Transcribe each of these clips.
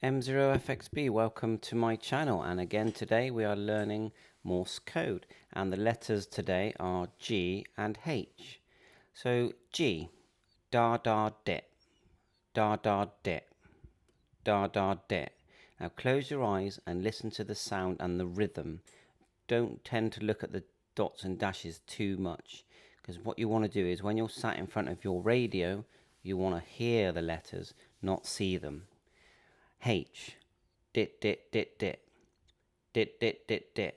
M0FXB, welcome to my channel, and again today we are learning Morse code, and the letters today are G and H. So G, da da det, da da det, da da det. Now close your eyes and listen to the sound and the rhythm. Don't tend to look at the dots and dashes too much, because what you want to do is when you're sat in front of your radio, you want to hear the letters, not see them. H, dit dit dit dit, dit dit dit dit,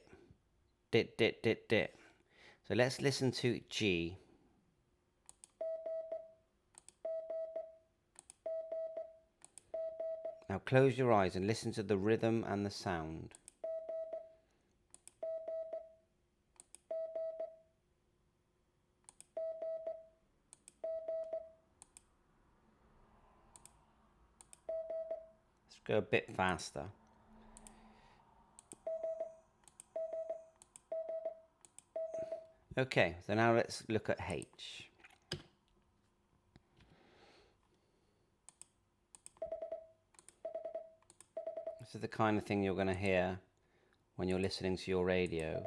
dit dit dit dit. So let's listen to G. Now close your eyes and listen to the rhythm and the sound. Let's go a bit faster. Okay, so now let's look at H. This is the kind of thing you're going to hear when you're listening to your radio.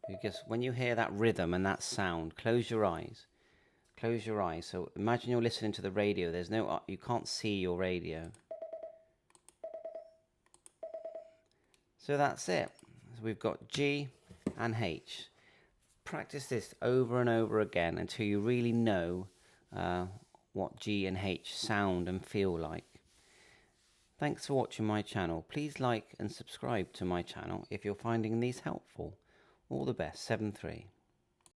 Because when you hear that rhythm and that sound, close your eyes. Close your eyes. So imagine you're listening to the radio. There's no, you can't see your radio. So that's it. So we've got G and H. Practice this over and over again until you really know what G and H sound and feel like. Thanks for watching my channel. Please like and subscribe to my channel if you're finding these helpful. All the best, 7-3.